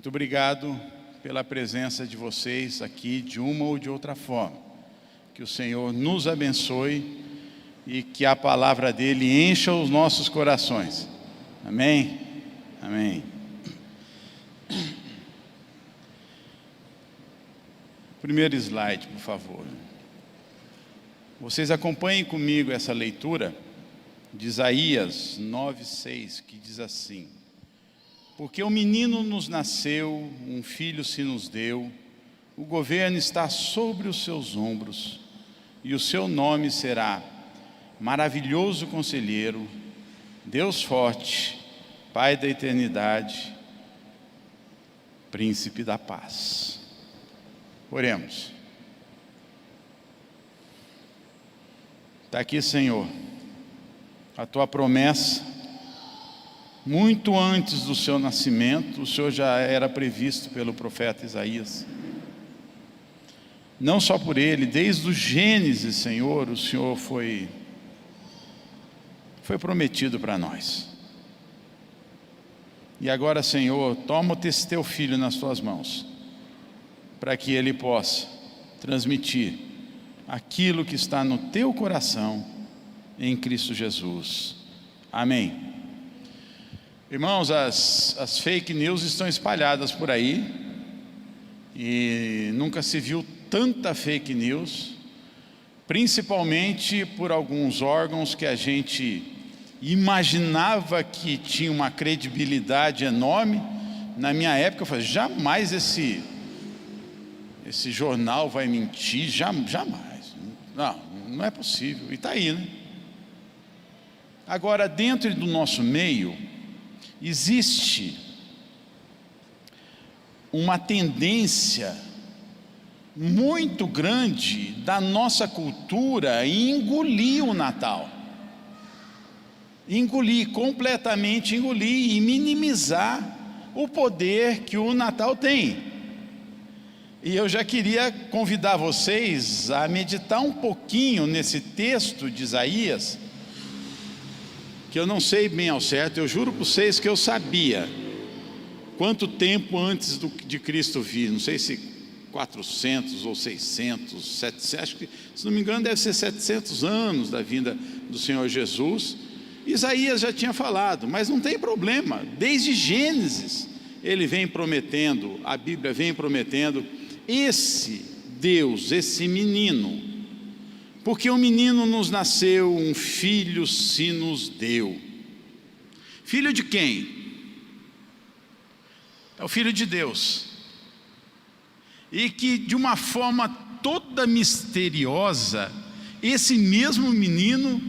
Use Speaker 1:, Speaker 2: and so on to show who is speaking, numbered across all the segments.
Speaker 1: Muito obrigado pela presença de vocês aqui de uma ou de outra forma. Que o Senhor nos abençoe e que a palavra dele encha os nossos corações. Amém? Amém. Primeiro slide, por favor. Vocês acompanhem comigo essa leitura de Isaías 9:6, que diz assim: porque um menino nos nasceu, um filho se nos deu, o governo está sobre os seus ombros, e o seu nome será Maravilhoso Conselheiro, Deus Forte, Pai da Eternidade, Príncipe da Paz. Oremos. Está aqui, Senhor, a tua promessa. Muito antes do seu nascimento, o Senhor já era previsto pelo profeta Isaías. Não só por ele, desde o Gênesis, Senhor, o Senhor foi prometido para nós. E agora, Senhor, toma esse teu filho nas tuas mãos, para que ele possa transmitir aquilo que está no teu coração em Cristo Jesus. Amém. Irmãos, as fake news estão espalhadas por aí, e nunca se viu tanta fake news, principalmente por alguns órgãos que a gente imaginava que tinha uma credibilidade enorme. Na minha época eu falei, jamais esse jornal vai mentir, jamais, não é possível, e está aí, né? Agora, dentro do nosso meio, existe uma tendência muito grande da nossa cultura em engolir o Natal, completamente engolir e minimizar o poder que o Natal tem. E eu já queria convidar vocês a meditar um pouquinho nesse texto de Isaías, que eu não sei bem ao certo. Eu juro para vocês que eu sabia quanto tempo antes de Cristo vir, não sei se 400 ou 600, 700, acho que, se não me engano, deve ser 700 anos da vinda do Senhor Jesus. Isaías já tinha falado, mas não tem problema, desde Gênesis ele vem prometendo, a Bíblia vem prometendo esse Deus, esse menino. Porque um menino nos nasceu, um filho se nos deu. Filho de quem? É o Filho de Deus. E que de uma forma toda misteriosa, esse mesmo menino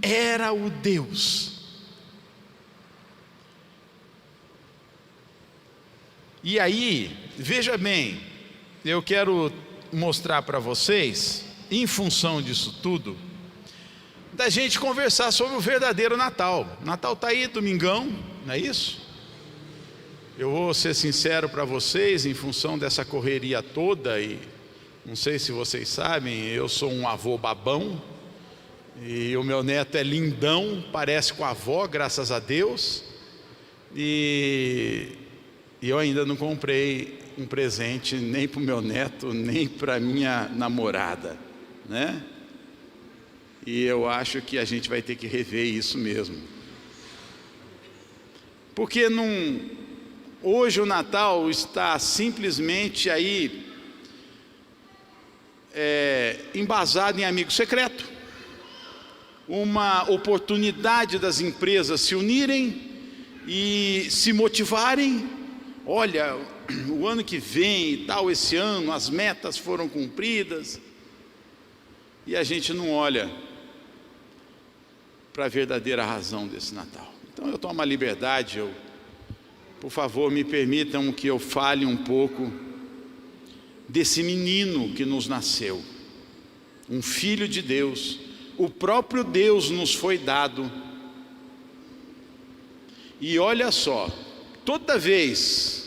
Speaker 1: era o Deus. E aí, veja bem, eu quero mostrar para vocês, em função disso tudo, da gente conversar sobre o verdadeiro Natal. Natal está aí, domingão, não é isso? Eu vou ser sincero para vocês, em função dessa correria toda, e não sei se vocês sabem, eu sou um avô babão, e o meu neto é lindão, parece com a avó, graças a Deus, e eu ainda não comprei um presente nem para o meu neto, nem para minha namorada, né? E eu acho que a gente vai ter que rever isso mesmo, porque hoje o Natal está simplesmente aí embasado em amigo secreto, uma oportunidade das empresas se unirem e se motivarem. Olha, o ano que vem e tal, esse ano as metas foram cumpridas, e a gente não olha para a verdadeira razão desse Natal. Então eu tomo a liberdade, por favor, me permitam que eu fale um pouco desse menino que nos nasceu, um filho de Deus, o próprio Deus nos foi dado. E olha só, toda vez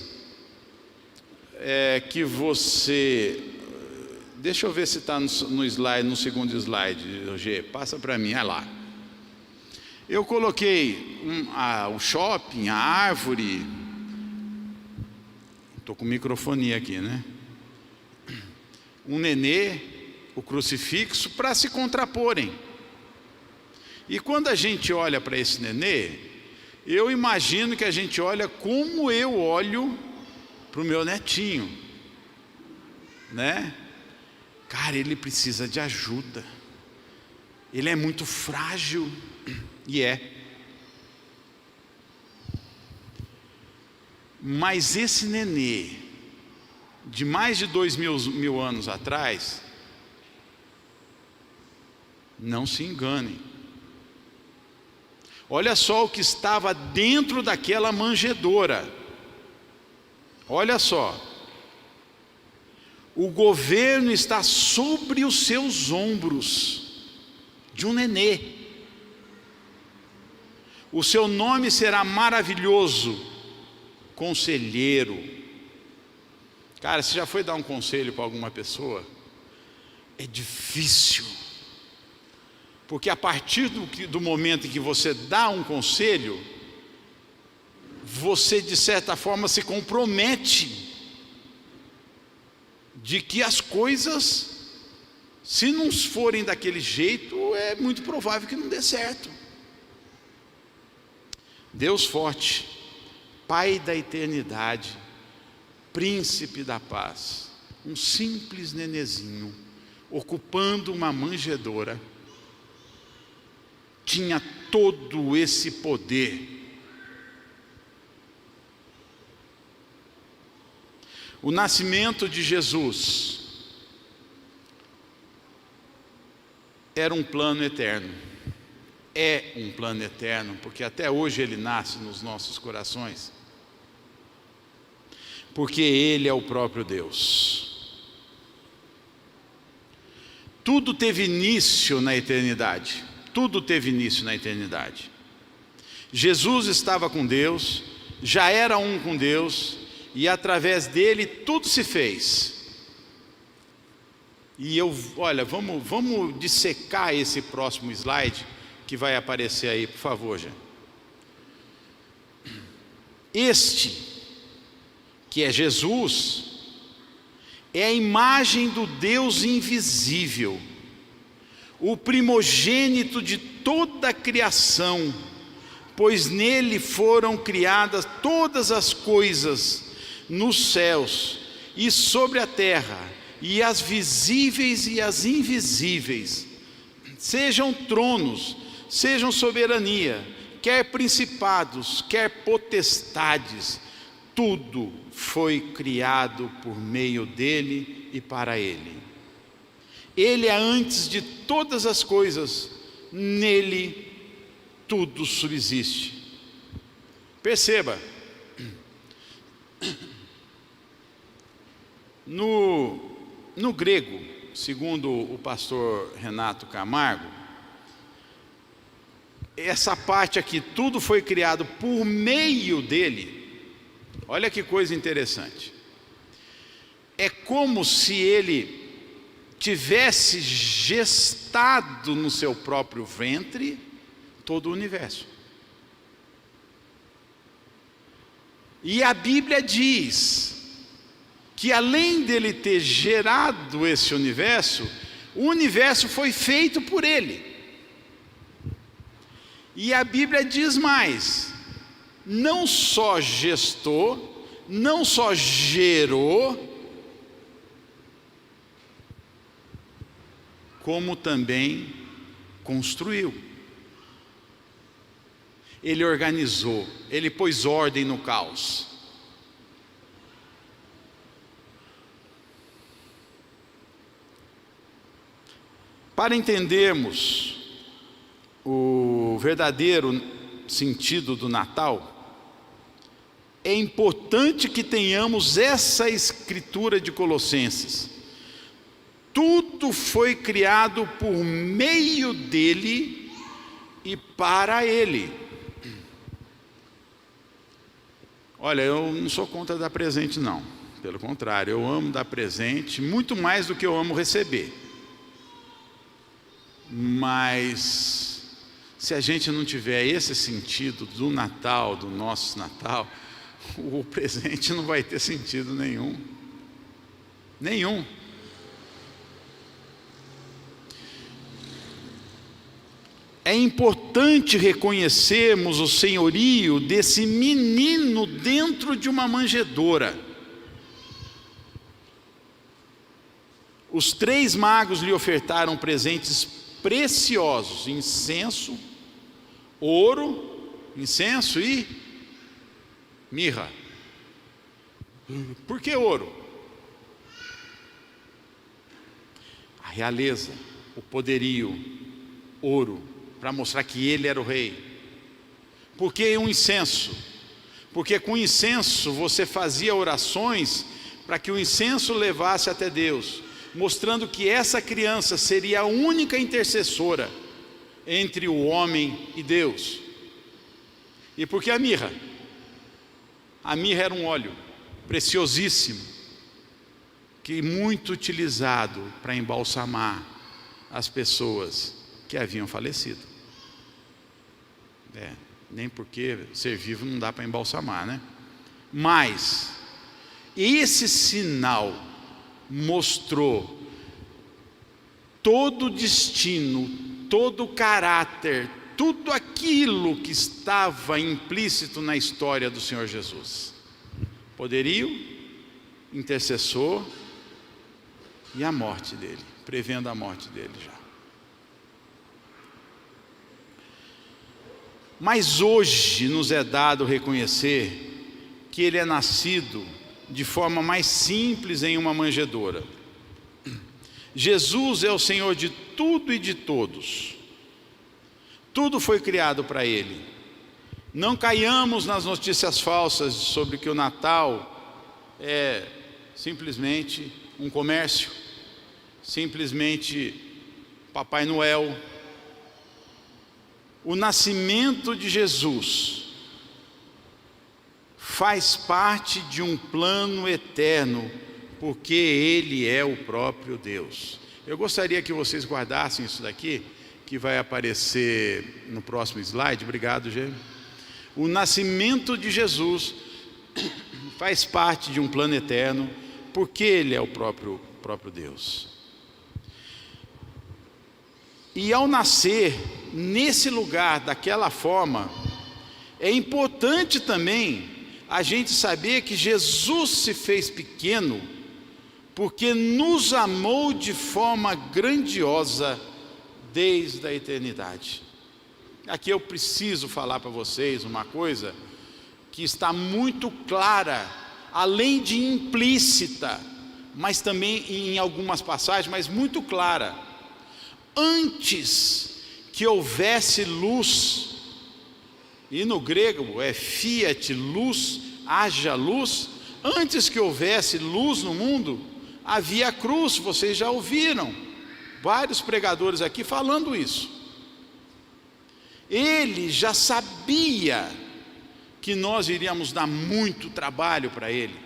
Speaker 1: que você... Deixa eu ver se está no slide, no segundo slide, G, passa para mim, olha lá. Eu coloquei o shopping, a árvore, Estou com microfonia aqui, né? Um nenê, o crucifixo, para se contraporem. E quando a gente olha para esse nenê, eu imagino que a gente olha como eu olho para o meu netinho, né? Cara, ele precisa de ajuda, ele é muito frágil, e é. Mas esse nenê, de mais de 2.000 anos atrás, não se enganem, olha só o que estava dentro daquela manjedoura, olha só, o governo está sobre os seus ombros, de um nenê, o seu nome será maravilhoso, conselheiro. Cara, você já foi dar um conselho para alguma pessoa? É difícil, porque a partir do momento em que você dá um conselho, você de certa forma se compromete de que as coisas, se não forem daquele jeito, é muito provável que não dê certo. Deus forte, Pai da eternidade, Príncipe da paz, um simples nenezinho, ocupando uma manjedoura, tinha todo esse poder. O nascimento de Jesus era um plano eterno, é um plano eterno, porque até hoje ele nasce nos nossos corações, porque ele é o próprio Deus. Tudo teve início na eternidade, tudo teve início na eternidade. Jesus estava com Deus, já era um com Deus, e através dele tudo se fez. E olha, vamos dissecar esse próximo slide que vai aparecer aí, por favor, gente. Este, que é Jesus, é a imagem do Deus invisível, o primogênito de toda a criação, pois nele foram criadas todas as coisas, nos céus e sobre a terra, e as visíveis e as invisíveis, sejam tronos, sejam soberania, quer principados, quer potestades, tudo foi criado por meio dele e para ele. Ele é antes de todas as coisas, nele tudo subsiste. Perceba, no grego, segundo o pastor Renato Camargo, essa parte aqui, tudo foi criado por meio dele. Olha que coisa interessante. É como se ele tivesse gestado no seu próprio ventre todo o universo. E a Bíblia diz que além dele ter gerado esse universo, o universo foi feito por ele. E a Bíblia diz mais, não só gestou, não só gerou, como também construiu. Ele organizou, ele pôs ordem no caos. Para entendermos o verdadeiro sentido do Natal, é importante que tenhamos essa escritura de Colossenses. Tudo foi criado por meio dele e para ele. Olha, eu não sou contra dar presente não, pelo contrário, eu amo dar presente muito mais do que eu amo receber. Mas se a gente não tiver esse sentido do Natal, do nosso Natal, o presente não vai ter sentido nenhum. Nenhum. É importante reconhecermos o senhorio desse menino dentro de uma manjedoura. Os 3 magos lhe ofertaram presentes preciosos: incenso, ouro, incenso e mirra. Por que ouro? A realeza, o poderio, ouro, para mostrar que ele era o rei. Por que um incenso? Porque com incenso você fazia orações para que o incenso levasse até Deus, mostrando que essa criança seria a única intercessora entre o homem e Deus. E por que a mirra? A mirra era um óleo preciosíssimo, que muito utilizado para embalsamar as pessoas que haviam falecido. Nem porque ser vivo não dá para embalsamar, né? Mas esse sinal mostrou todo o destino, todo o caráter, tudo aquilo que estava implícito na história do Senhor Jesus: poderio, intercessor e a morte dele, prevendo a morte dele já. Mas hoje nos é dado reconhecer que ele é nascido de forma mais simples em uma manjedoura. Jesus é o Senhor de tudo e de todos. Tudo foi criado para ele. Não caiamos nas notícias falsas sobre que o Natal é simplesmente um comércio, simplesmente Papai Noel. O nascimento de Jesus faz parte de um plano eterno, porque Ele é o próprio Deus. Eu gostaria que vocês guardassem isso daqui, que vai aparecer no próximo slide. Obrigado, Gê. O nascimento de Jesus faz parte de um plano eterno, porque Ele é o próprio Deus. E ao nascer nesse lugar, daquela forma, é importante também a gente saber que Jesus se fez pequeno, porque nos amou de forma grandiosa desde a eternidade. Aqui eu preciso falar para vocês uma coisa que está muito clara, além de implícita, mas também em algumas passagens, mas muito clara. Antes que houvesse luz, e no grego é fiat luz, haja luz, antes que houvesse luz no mundo, havia a cruz. Vocês já ouviram vários pregadores aqui falando isso. Ele já sabia que nós iríamos dar muito trabalho para ele.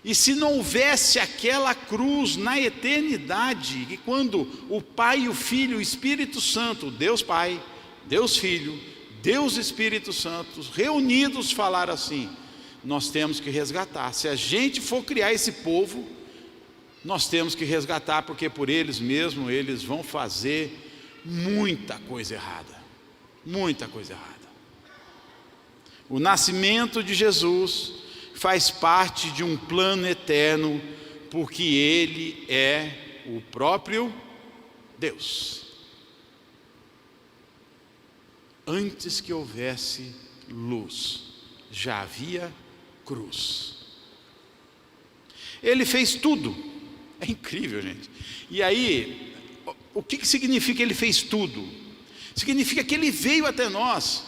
Speaker 1: E se não houvesse aquela cruz na eternidade, que quando o Pai, o Filho, o Espírito Santo, Deus Pai, Deus Filho, Deus Espírito Santo, reunidos falaram assim: nós temos que resgatar. Se a gente for criar esse povo, nós temos que resgatar, porque por eles mesmos, eles vão fazer muita coisa errada. Muita coisa errada. O nascimento de Jesus faz parte de um plano eterno, porque Ele é o próprio Deus. Antes que houvesse luz, já havia cruz. Ele fez tudo. É incrível, gente. E aí, o que significa Ele fez tudo? Significa que Ele veio até nós,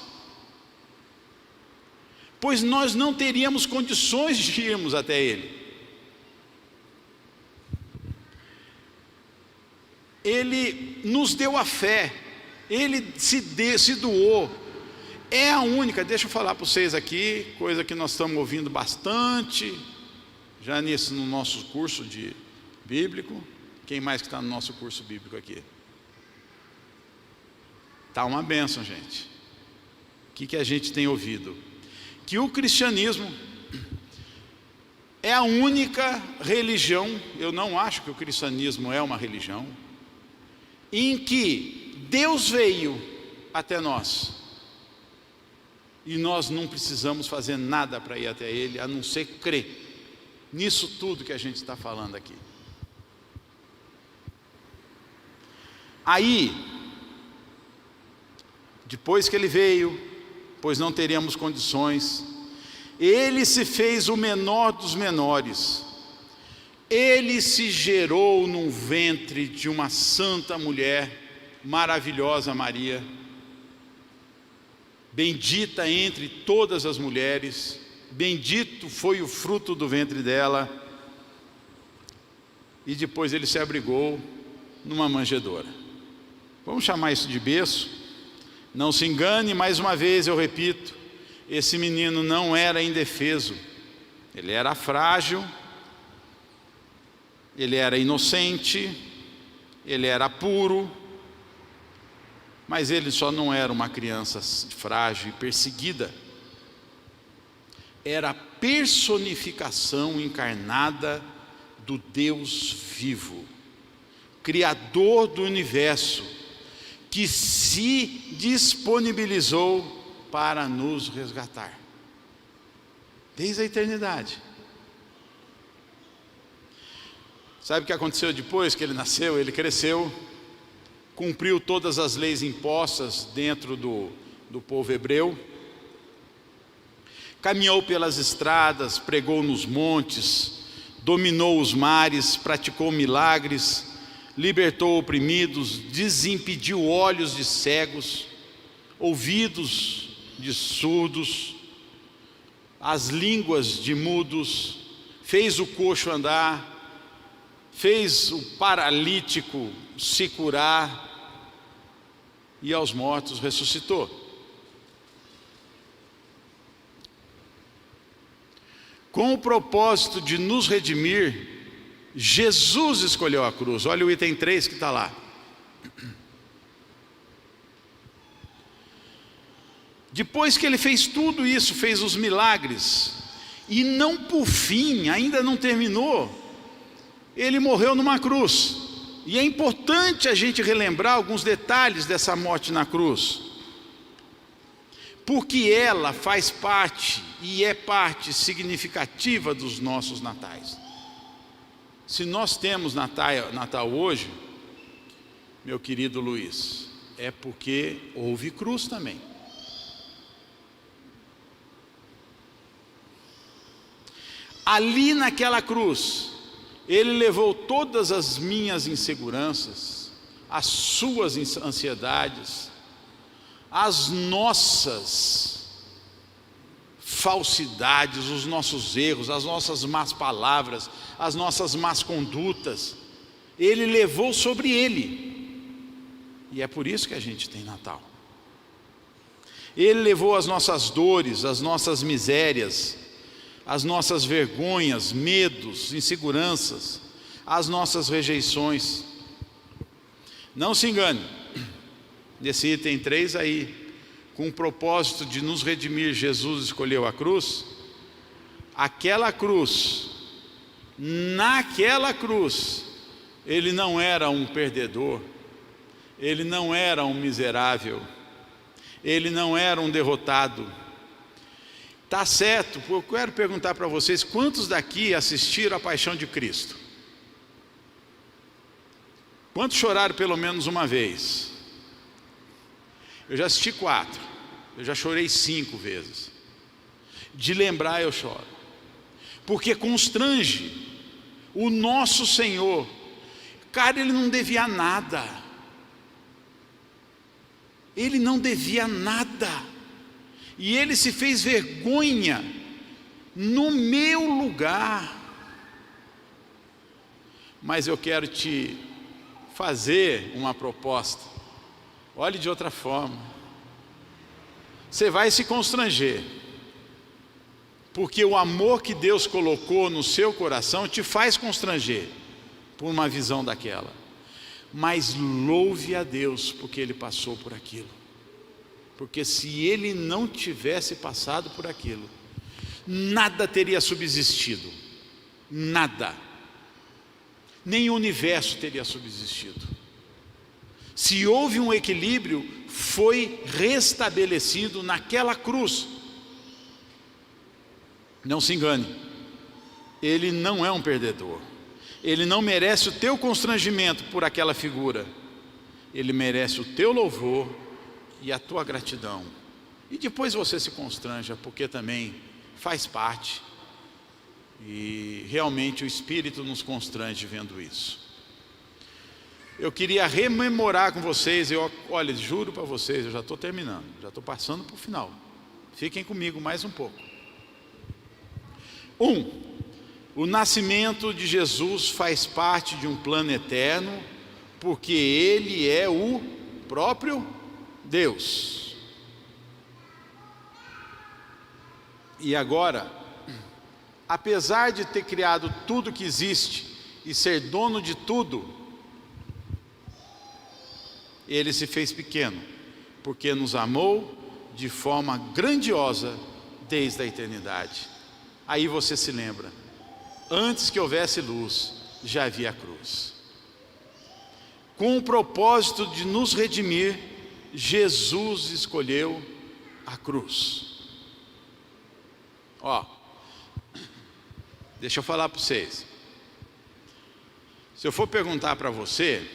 Speaker 1: pois nós não teríamos condições de irmos até Ele. Ele nos deu a fé, Ele se doou. É a única, deixa eu falar para vocês aqui, coisa que nós estamos ouvindo bastante, já no nosso curso de bíblico. Quem mais que está no nosso curso bíblico aqui? Está uma bênção, gente. O que a gente tem ouvido? que o cristianismo é a única religião, eu não acho que o cristianismo é uma religião, em que Deus veio até nós, e nós não precisamos fazer nada para ir até Ele, a não ser crer nisso tudo que a gente está falando aqui. Aí, depois que Ele veio, pois não teríamos condições, Ele se fez o menor dos menores, Ele se gerou num ventre de uma santa mulher, maravilhosa Maria, bendita entre todas as mulheres, bendito foi o fruto do ventre dela, e depois Ele se abrigou numa manjedoura. Vamos chamar isso de berço. Não se engane, mais uma vez eu repito, esse menino não era indefeso, ele era frágil, ele era inocente, ele era puro, mas ele só não era uma criança frágil e perseguida. Era a personificação encarnada do Deus vivo, Criador do universo, que se disponibilizou para nos resgatar, desde a eternidade. Sabe o que aconteceu depois que ele nasceu? Ele cresceu, cumpriu todas as leis impostas dentro do povo hebreu, caminhou pelas estradas, pregou nos montes, dominou os mares, praticou milagres, libertou oprimidos, desimpediu olhos de cegos, ouvidos de surdos, as línguas de mudos, fez o coxo andar, fez o paralítico se curar e aos mortos ressuscitou. Com o propósito de nos redimir, Jesus escolheu a cruz. Olha o item 3 que está lá. Depois que Ele fez tudo isso, fez os milagres, e não por fim, ainda não terminou, Ele morreu numa cruz. E é importante a gente relembrar alguns detalhes dessa morte na cruz, porque ela faz parte e é parte significativa dos nossos natais. Se nós temos Natal hoje, meu querido Luiz, é porque houve cruz também. Ali naquela cruz, Ele levou todas as minhas inseguranças, as suas ansiedades, as nossas falsidades, os nossos erros, as nossas más palavras, as nossas más condutas. Ele levou sobre Ele, e é por isso que a gente tem Natal. Ele levou as nossas dores, as nossas misérias, as nossas vergonhas, medos, inseguranças, as nossas rejeições. Não se engane, nesse item 3 aí, com o propósito de nos redimir, Jesus escolheu a cruz. Aquela cruz, naquela cruz, Ele não era um perdedor, Ele não era um miserável, Ele não era um derrotado. Tá certo, eu quero perguntar para vocês, quantos daqui assistiram a Paixão de Cristo? Quantos choraram pelo menos uma vez? Eu já assisti 4, eu já chorei 5 vezes. De lembrar eu choro, porque constrange o nosso Senhor. Cara, Ele não devia nada, Ele não devia nada, e Ele se fez vergonha no meu lugar. Mas eu quero te fazer uma proposta. Olhe de outra forma. Você vai se constranger, porque o amor que Deus colocou no seu coração te faz constranger por uma visão daquela. Mas louve a Deus porque Ele passou por aquilo. porque se ele não tivesse passado por aquilo, nada teria subsistido, nada, nem o universo teria subsistido. Se houve um equilíbrio, foi restabelecido naquela cruz. Não se engane, ele não é um perdedor, ele não merece o teu constrangimento por aquela figura, ele merece o teu louvor e a tua gratidão. E depois você se constranja, porque também faz parte, e realmente o Espírito nos constrange vendo isso. Eu queria rememorar com vocês, olha, juro para vocês, eu já estou terminando, já estou passando para o final, fiquem comigo mais um pouco. O nascimento de Jesus faz parte de um plano eterno, porque Ele é o próprio Deus. E agora, apesar de ter criado tudo que existe e ser dono de tudo, Ele se fez pequeno, porque nos amou de forma grandiosa desde a eternidade. Aí você se lembra, antes que houvesse luz, já havia a cruz. Com o propósito de nos redimir, Jesus escolheu a cruz. Deixa eu falar para vocês. Se eu for perguntar para você,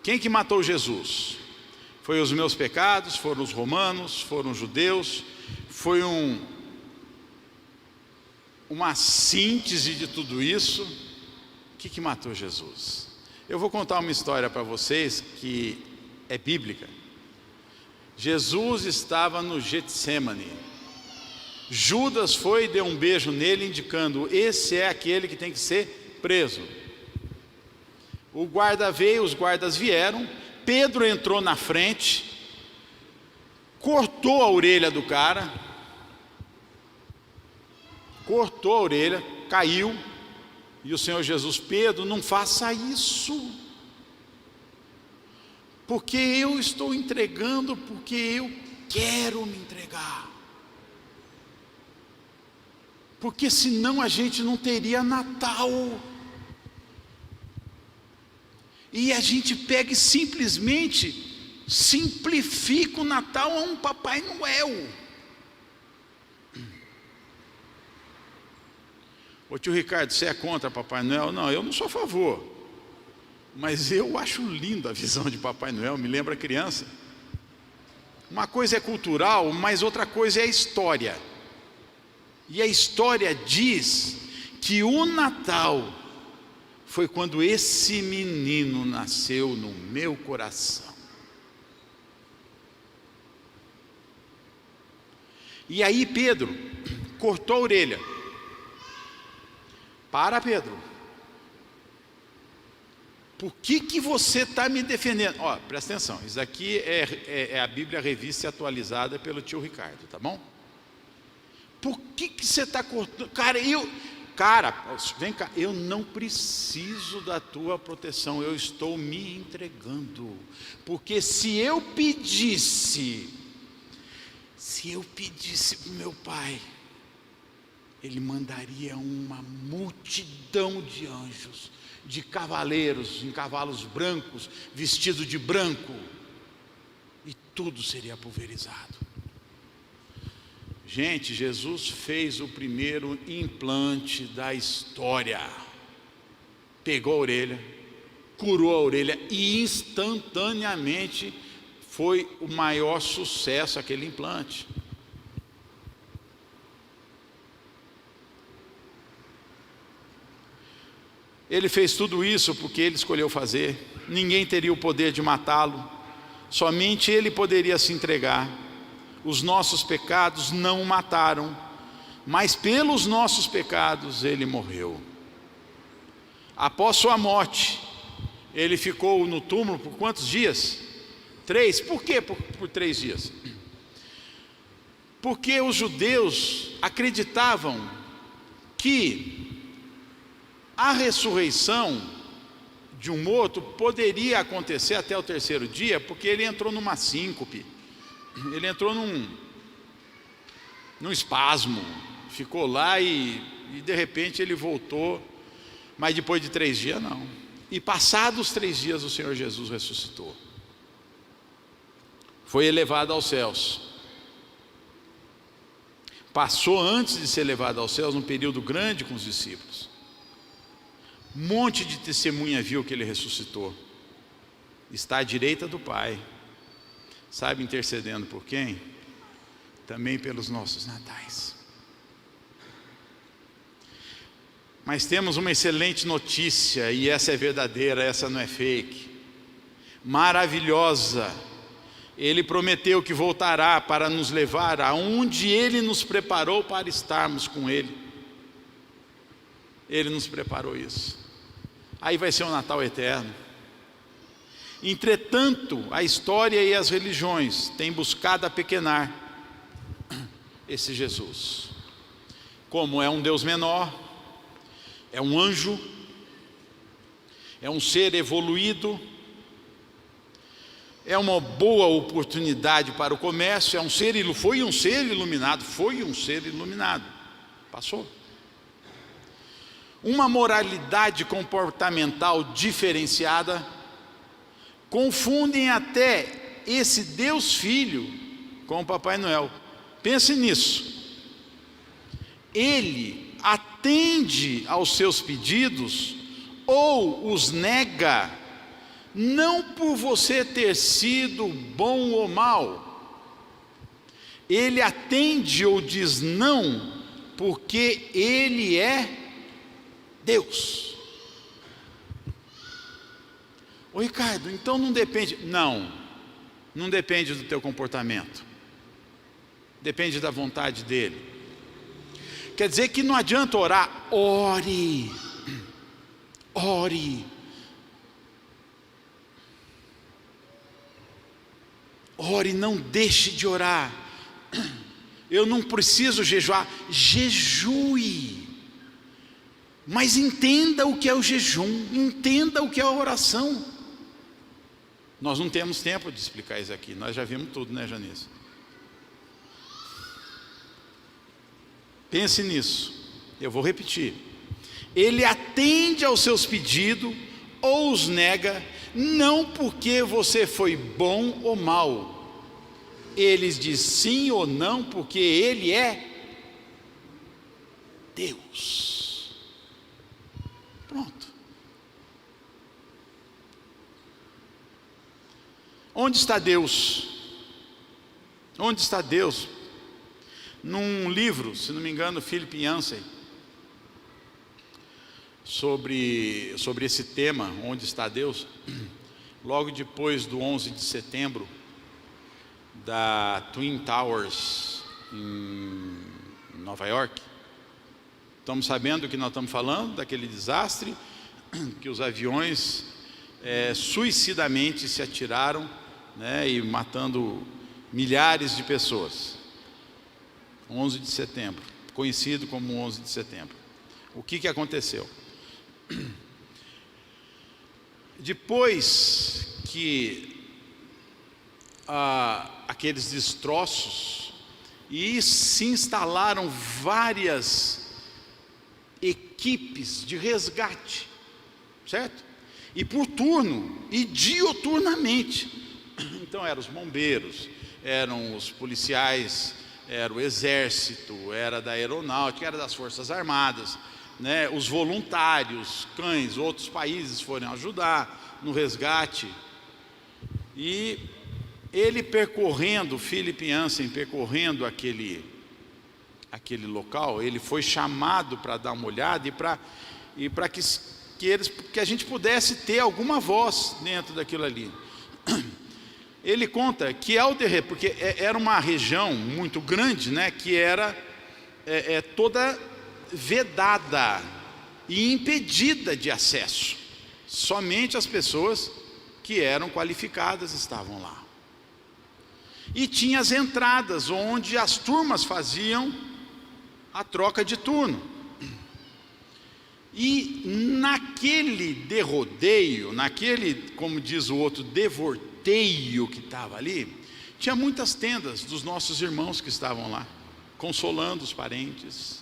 Speaker 1: quem que matou Jesus? Foi os meus pecados? Foram os romanos? Foram os judeus? Foi uma síntese de tudo isso? O que matou Jesus? Eu vou contar uma história para vocês que é bíblica. Jesus estava no Getsemane. Judas foi e deu um beijo nele, indicando: esse é aquele que tem que ser preso. O guarda veio, os guardas vieram, Pedro entrou na frente, cortou a orelha do cara, caiu, e o Senhor Jesus: Pedro, não faça isso, porque eu estou entregando, porque eu quero me entregar, porque senão a gente não teria Natal. E a gente pega e simplesmente simplifica o Natal a um Papai Noel. Ô tio Ricardo, você é contra Papai Noel? Não, eu não sou a favor, mas eu acho linda a visão de Papai Noel, me lembra criança. Uma coisa é cultural, mas outra coisa é a história. E a história diz que o Natal foi quando esse menino nasceu no meu coração. E aí Pedro cortou a orelha. Para, Pedro, por que você está me defendendo? Presta atenção, isso aqui é a Bíblia revista e atualizada pelo tio Ricardo, tá bom? Por que você está cortando? Cara, vem cá, eu não preciso da tua proteção, eu estou me entregando, porque se eu pedisse para o meu pai, ele mandaria uma multidão de anjos, de cavaleiros em cavalos brancos, vestidos de branco, e tudo seria pulverizado. Gente, Jesus fez o primeiro implante da história. Pegou a orelha, curou a orelha e instantaneamente foi o maior sucesso aquele implante. Ele fez tudo isso porque ele escolheu fazer. Ninguém teria o poder de matá-lo, somente ele poderia se entregar. Os nossos pecados não o mataram, mas pelos nossos pecados ele morreu. Após sua morte, ele ficou no túmulo por quantos dias? 3. Por que por 3 dias? Porque os judeus acreditavam que a ressurreição de um morto poderia acontecer até o 3º dia, porque ele entrou numa síncope. ele entrou num espasmo, ficou lá e de repente ele voltou, mas depois de 3 dias não. E passados 3 dias o Senhor Jesus ressuscitou, foi elevado aos céus. Passou antes de ser levado aos céus um período grande com os discípulos. Um monte de testemunha viu que ele ressuscitou. Está à direita do Pai. Sabe intercedendo por quem? Também pelos nossos natais. Mas temos uma excelente notícia, e essa é verdadeira, essa não é fake. Maravilhosa. Ele prometeu que voltará para nos levar aonde Ele nos preparou para estarmos com Ele. Ele nos preparou isso. Aí vai ser um Natal eterno. Entretanto, a história e as religiões têm buscado apequenar esse Jesus. Como é um Deus menor, é um anjo, é um ser evoluído, é uma boa oportunidade para o comércio, foi um ser iluminado, passou. Uma moralidade comportamental diferenciada, confundem até esse Deus Filho com o Papai Noel. Pense nisso. Ele atende aos seus pedidos ou os nega, não por você ter sido bom ou mal. Ele atende ou diz não porque Ele é Deus. Ô Ricardo, então não depende. Não depende do teu comportamento. Depende da vontade dEle. Quer dizer que não adianta orar. Ore. Ore, não deixe de orar. Eu não preciso jejuar. Jejue. Mas entenda o que é o jejum. Entenda o que é a oração. Nós não temos tempo de explicar isso aqui. Nós já vimos tudo, né, Janice? Pense nisso. Eu vou repetir. Ele atende aos seus pedidos ou os nega, não porque você foi bom ou mal. Ele diz sim ou não porque Ele é Deus. Pronto. Onde está Deus? Onde está Deus? Num livro, se não me engano, Philip Yancey, sobre esse tema, onde está Deus, logo depois do 11 de setembro, da Twin Towers, em Nova York. Estamos sabendo do que nós estamos falando, daquele desastre, que os aviões suicidamente se atiraram, né, e matando milhares de pessoas. 11 de setembro, conhecido como 11 de setembro. O que aconteceu? Depois que aqueles destroços, e se instalaram várias equipes de resgate, certo? E por turno, e dioturnamente. Então eram os bombeiros, eram os policiais, era o exército, era da aeronáutica, era das forças armadas, né? Os voluntários, cães, outros países foram ajudar no resgate. E ele percorrendo, Philip Yancey percorrendo aquele local, ele foi chamado para dar uma olhada e para que a gente pudesse ter alguma voz dentro daquilo ali. Ele conta que porque era uma região muito grande, né, que era toda vedada e impedida de acesso. Somente as pessoas que eram qualificadas estavam lá. E tinha as entradas onde as turmas faziam a troca de turno. E naquele derrodeio, como diz o outro, devorteio que estava ali, Tinha muitas tendas dos nossos irmãos que estavam lá, consolando os parentes,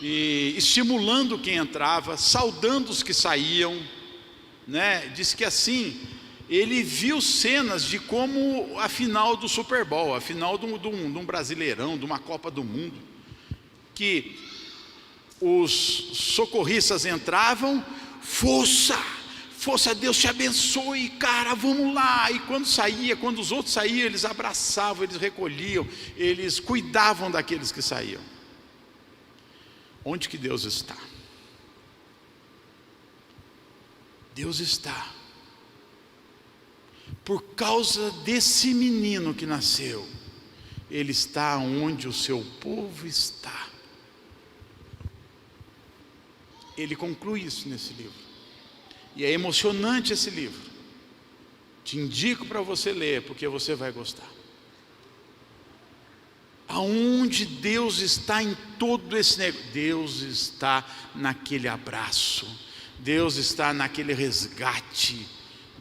Speaker 1: e estimulando quem entrava, saudando os que saíam, né? Diz que assim, ele viu cenas de como a final do Super Bowl, a final de um Brasileirão, de uma Copa do Mundo, que os socorristas entravam, força, Deus te abençoe, cara, vamos lá. E quando os outros saíam, eles abraçavam, eles recolhiam, eles cuidavam daqueles que saíam. Onde que Deus está? Deus está. Por causa desse menino que nasceu, ele está onde o seu povo está. Ele conclui isso nesse livro. E é emocionante esse livro. Te indico para você ler, porque você vai gostar. Aonde Deus está em todo esse negócio? Deus está naquele abraço, Deus está naquele resgate,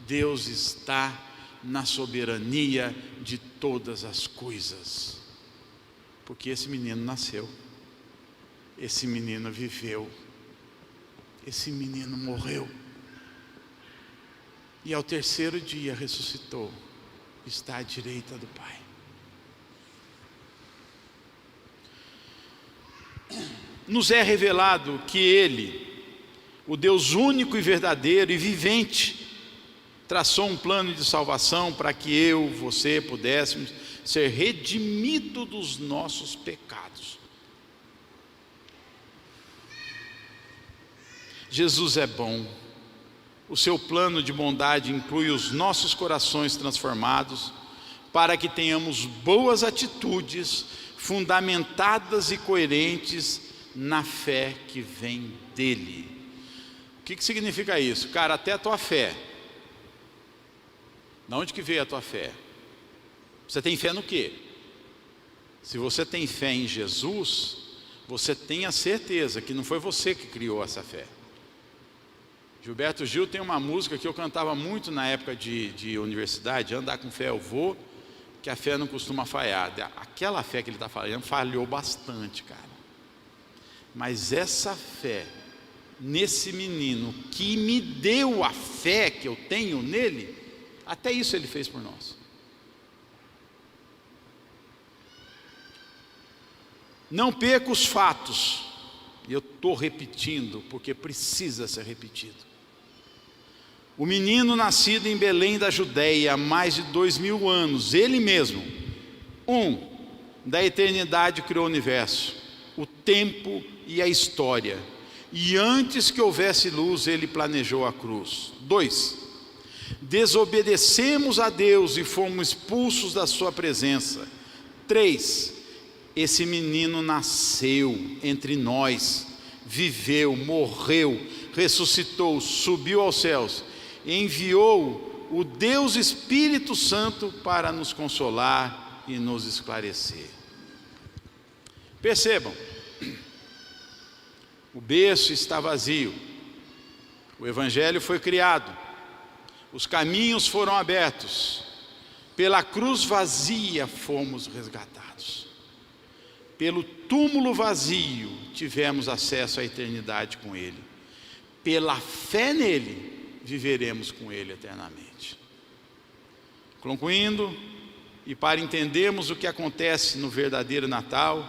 Speaker 1: Deus está na soberania de todas as coisas. Porque esse menino nasceu, esse menino viveu, esse menino morreu, e ao terceiro dia ressuscitou, está à direita do Pai. Nos é revelado que Ele, o Deus único e verdadeiro e vivente, traçou um plano de salvação para que eu, você pudéssemos ser redimidos dos nossos pecados. Jesus é bom. O seu plano de bondade inclui os nossos corações transformados para que tenhamos boas atitudes fundamentadas e coerentes na fé que vem dele. O que significa isso? Cara, até a tua fé. De onde que veio a tua fé? Você tem fé no quê? Se você tem fé em Jesus, você tem a certeza que não foi você que criou essa fé. Gilberto Gil tem uma música que eu cantava muito na época de universidade: andar com fé eu vou, que a fé não costuma falhar. Aquela fé que ele está falando falhou bastante, cara. Mas essa fé nesse menino que me deu a fé que eu tenho nele, até isso ele fez por nós. Não perca os fatos, e eu estou repetindo porque precisa ser repetido. O menino nascido em Belém da Judéia há mais de 2000 anos, ele mesmo, da eternidade criou o universo, o tempo e a história, e antes que houvesse luz ele planejou a cruz. 2, desobedecemos a Deus e fomos expulsos da sua presença. 3, esse menino nasceu entre nós, viveu, morreu, ressuscitou, subiu aos céus, enviou o Deus Espírito Santo para nos consolar e nos esclarecer. Percebam, o berço está vazio, o Evangelho foi criado, os caminhos foram abertos, pela cruz vazia fomos resgatados, pelo túmulo vazio tivemos acesso à eternidade com Ele, pela fé nele viveremos com Ele eternamente. Concluindo, e para entendermos o que acontece no verdadeiro Natal,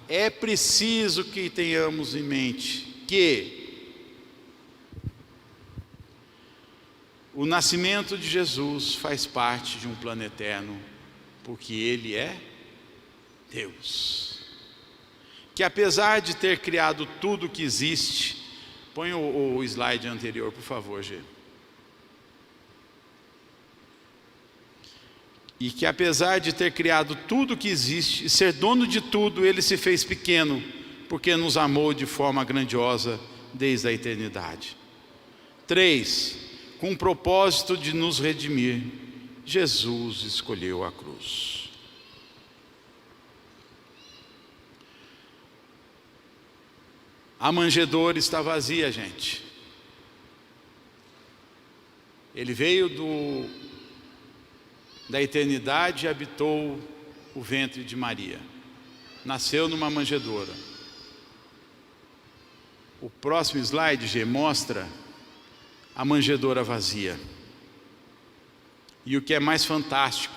Speaker 1: é preciso que tenhamos em mente que o nascimento de Jesus faz parte de um plano eterno, porque Ele é Deus. Que apesar de ter criado tudo que existe, põe o slide anterior, por favor, Gê. E que apesar de ter criado tudo que existe e ser dono de tudo, Ele se fez pequeno, porque nos amou de forma grandiosa desde a eternidade. 3, com o propósito de nos redimir, Jesus escolheu a cruz. A manjedoura está vazia, gente. Ele veio da eternidade habitou o ventre de Maria. Nasceu numa manjedoura. O próximo slide, G, mostra a manjedoura vazia. E o que é mais fantástico,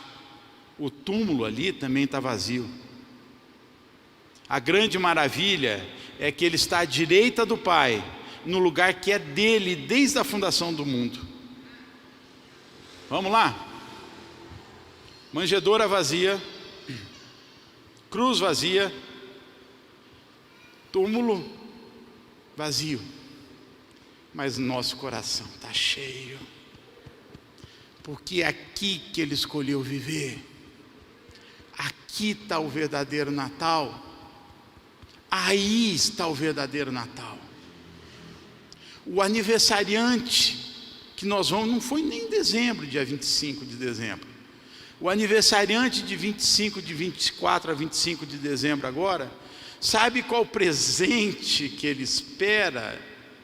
Speaker 1: o túmulo ali também está vazio. A grande maravilha é que ele está à direita do Pai, no lugar que é dele desde a fundação do mundo. Vamos lá? Manjedoura vazia, cruz vazia, túmulo vazio, mas nosso coração está cheio, porque é aqui que ele escolheu viver. Aqui está o verdadeiro Natal. Aí está o verdadeiro Natal. O aniversariante que nós vamos, não foi nem em dezembro, dia 25 de dezembro. O aniversariante de 24 a 25 de dezembro agora, sabe qual o presente que ele espera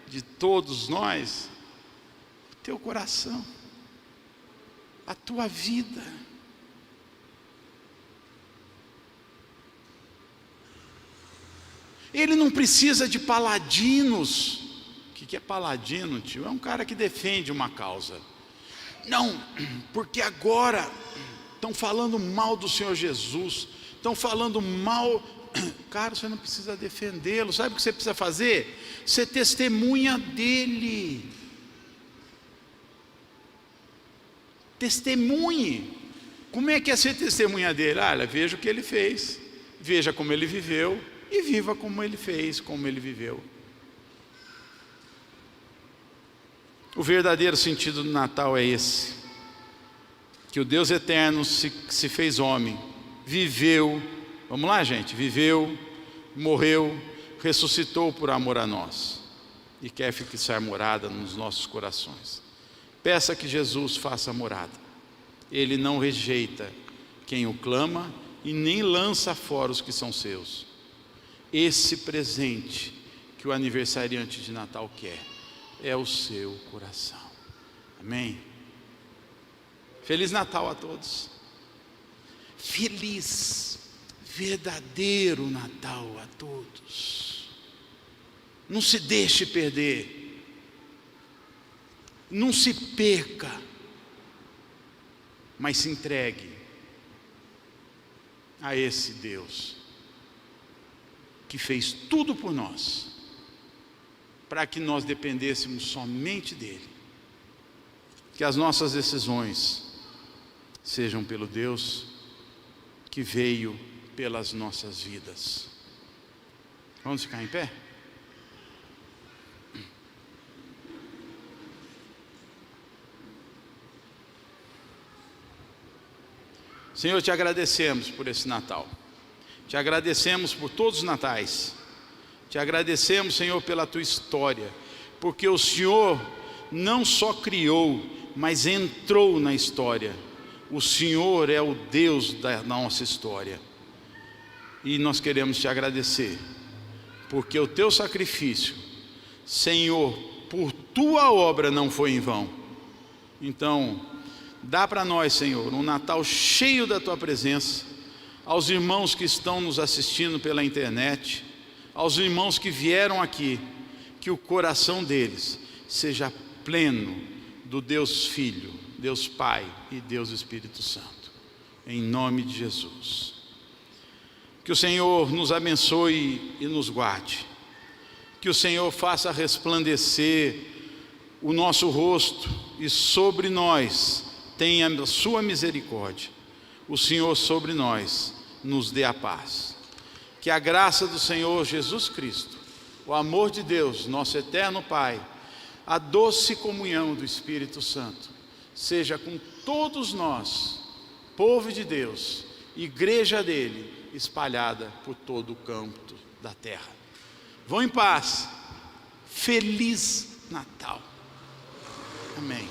Speaker 1: de todos nós? O teu coração, a tua vida. Ele não precisa de paladinos. O que é paladino, tio? É um cara que defende uma causa. Não, porque agora estão falando mal do Senhor Jesus, estão falando mal. Cara, você não precisa defendê-lo. Sabe o que você precisa fazer? Ser testemunha dele. Testemunhe. Como é que é ser testemunha dele? Olha, veja o que ele fez, veja como ele viveu e viva como ele fez, como ele viveu. O verdadeiro sentido do Natal é esse: que o Deus eterno se fez homem, viveu, vamos lá, gente, viveu, morreu, ressuscitou por amor a nós e quer fixar morada nos nossos corações. Peça que Jesus faça morada. Ele não rejeita quem o clama e nem lança fora os que são seus. Esse presente que o aniversariante de Natal quer é o seu coração. Amém? Feliz Natal a todos. Feliz, verdadeiro Natal a todos. Não se deixe perder. Não se perca. Mas se entregue a esse Deus que fez tudo por nós, para que nós dependêssemos somente dele. Que as nossas decisões sejam pelo Deus que veio pelas nossas vidas. Vamos ficar em pé? Senhor, te agradecemos por esse Natal. Te agradecemos por todos os natais. Te agradecemos, Senhor, pela tua história, porque o Senhor não só criou, mas entrou na história. O Senhor é o Deus da nossa história. E nós queremos te agradecer, porque o teu sacrifício, Senhor, por tua obra não foi em vão. Então, dá para nós, Senhor, um Natal cheio da tua presença. Aos irmãos que estão nos assistindo pela internet, aos irmãos que vieram aqui, que o coração deles seja pleno do Deus Filho, Deus Pai e Deus Espírito Santo, em nome de Jesus. Que o Senhor nos abençoe e nos guarde, que o Senhor faça resplandecer o nosso rosto e sobre nós tenha a sua misericórdia. O Senhor sobre nós nos dê a paz. Que a graça do Senhor Jesus Cristo, o amor de Deus, nosso eterno Pai, a doce comunhão do Espírito Santo, seja com todos nós, povo de Deus, igreja dele, espalhada por todo o campo da terra. Vão em paz. Feliz Natal. Amém.